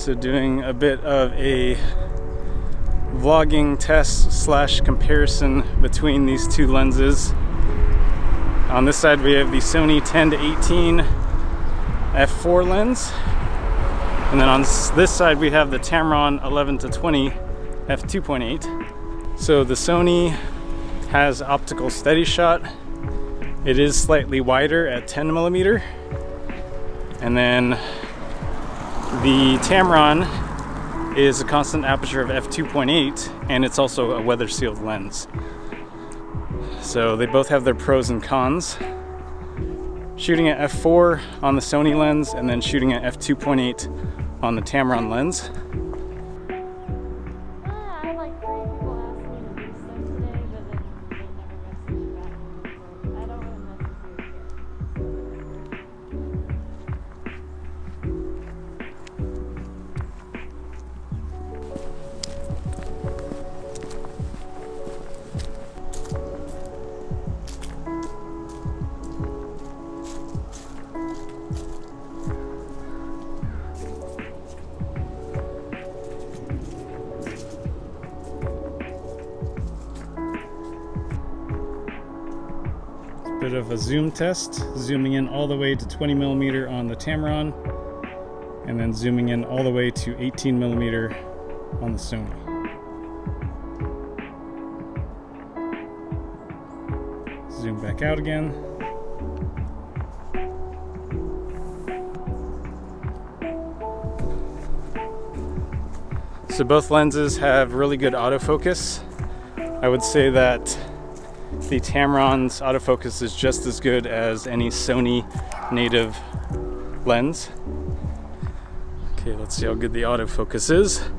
So doing a bit of a vlogging test slash comparison between these two lenses. On this side we have the Sony 10-18 f4 lens, and then on this side we have the Tamron 11-20 f2.8. So the Sony has optical steady shot. It is slightly wider at 10mm, and then the Tamron is a constant aperture of f2.8, and it's also a weather sealed lens. So they both have their pros and cons. Shooting at f4 on the Sony lens and then shooting at f2.8 on the Tamron lens. Bit of a zoom test, zooming in all the way to 20mm on the Tamron, and then zooming in all the way to 18mm on the Sony. Zoom back out again. So both lenses have really good autofocus. I would say that the Tamron's autofocus is just as good as any Sony native lens. Okay, let's see how good the autofocus is.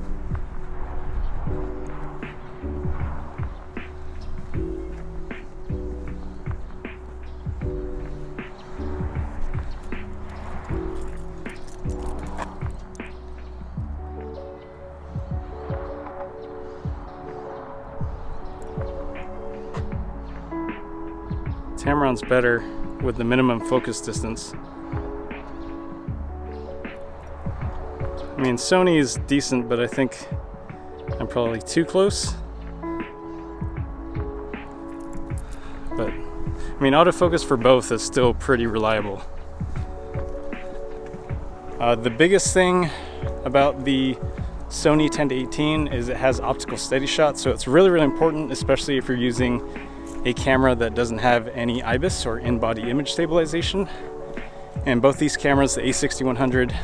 Tamron's better with the minimum focus distance. I mean, Sony is decent, but I think I'm probably too close. But, I mean, autofocus for both is still pretty reliable. The biggest thing about the Sony 10-18 is it has optical steady shot, so it's really, really important, especially if you're using a camera that doesn't have any IBIS or in-body image stabilization. And both these cameras, the A6100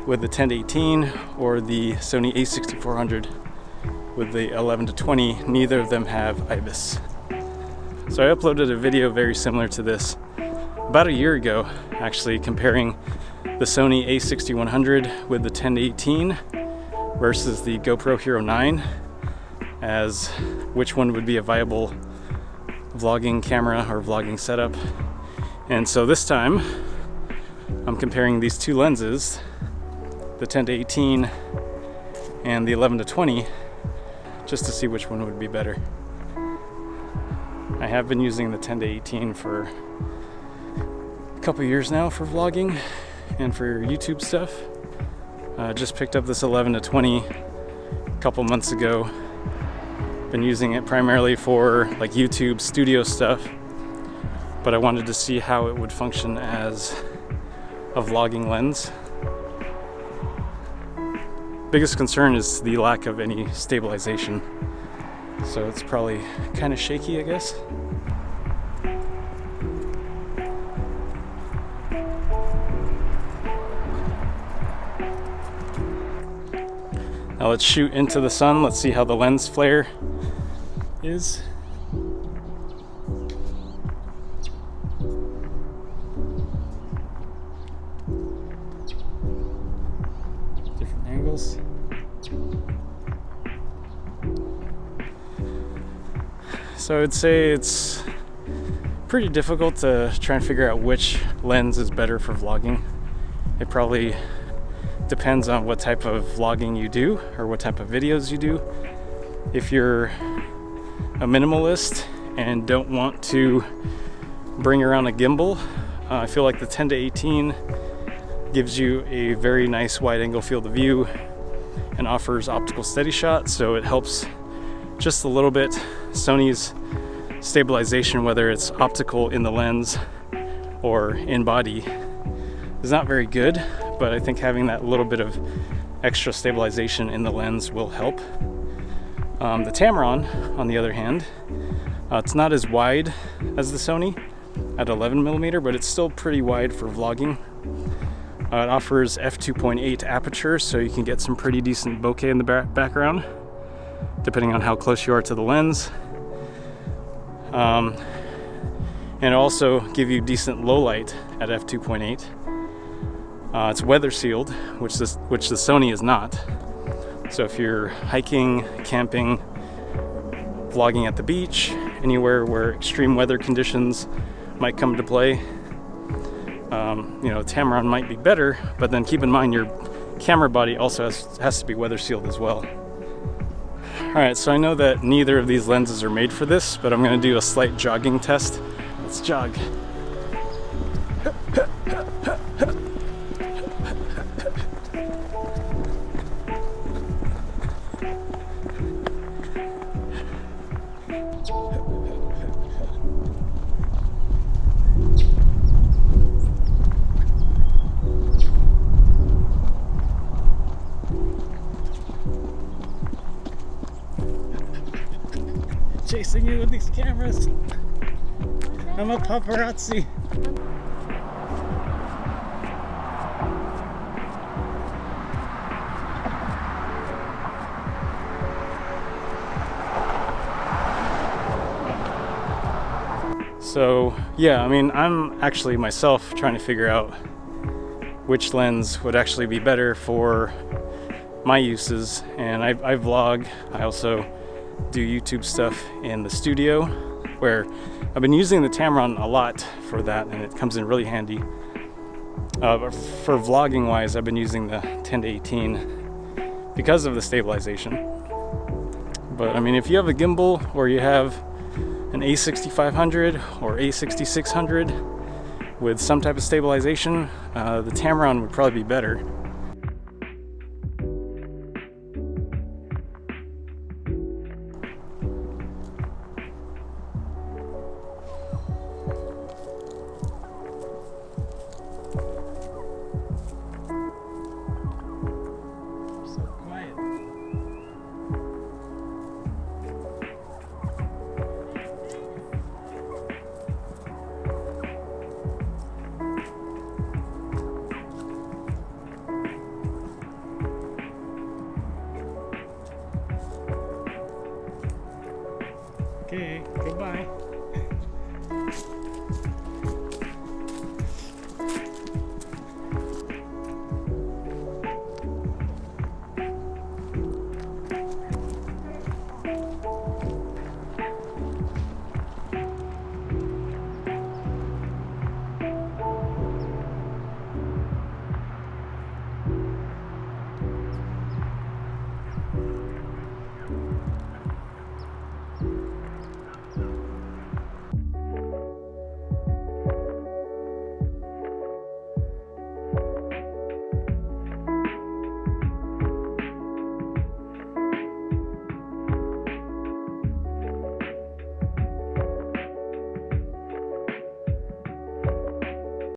with the 10-18 or the Sony A6400 with the 11-20, neither of them have IBIS. So I uploaded a video very similar to this about a year ago, actually, comparing the Sony A6100 with the 10-18 versus the GoPro Hero 9 as which one would be a viable vlogging camera or vlogging setup. And so this time I'm comparing these two lenses, the 10-18 and the 11-20, just to see which one would be better. I have been using the 10-18 for a couple years now for vlogging and for YouTube stuff. Just picked up this 11-20 a couple months ago. Been using it primarily for like YouTube studio stuff, but I wanted to see how it would function as a vlogging lens. Biggest concern is the lack of any stabilization, so it's probably kind of shaky, I guess. Now let's shoot into the sun. Let's see how the lens flare is. Different angles. So I would say it's pretty difficult to try and figure out which lens is better for vlogging. It probably depends on what type of vlogging you do or what type of videos you do. If you're a minimalist and don't want to bring around a gimbal, I feel like the 10-18 gives you a very nice wide angle field of view and offers optical steady shot, so it helps just a little bit. Sony's stabilization, whether it's optical in the lens or in body, is not very good, but I think having that little bit of extra stabilization in the lens will help. The Tamron, on the other hand, it's not as wide as the Sony at 11mm, but it's still pretty wide for vlogging. It offers f2.8 aperture, so you can get some pretty decent bokeh in the background, depending on how close you are to the lens. And it'll also give you decent low light at f2.8. It's weather sealed, which the Sony is not. So if you're hiking, camping, vlogging at the beach, anywhere where extreme weather conditions might come into play, Tamron might be better, but then keep in mind your camera body also has to be weather sealed as well. Alright, so I know that neither of these lenses are made for this, but I'm going to do a slight jogging test. Let's jog. Chasing you with these cameras. I'm a paparazzi. So yeah, I mean, I'm actually myself trying to figure out which lens would actually be better for my uses, and I vlog. I also do YouTube stuff in the studio, where I've been using the Tamron a lot for that, and it comes in really handy. But for vlogging wise, I've been using the 10-18 because of the stabilization. But I mean, if you have a gimbal or you have an A6500 or A6600 with some type of stabilization, the Tamron would probably be better.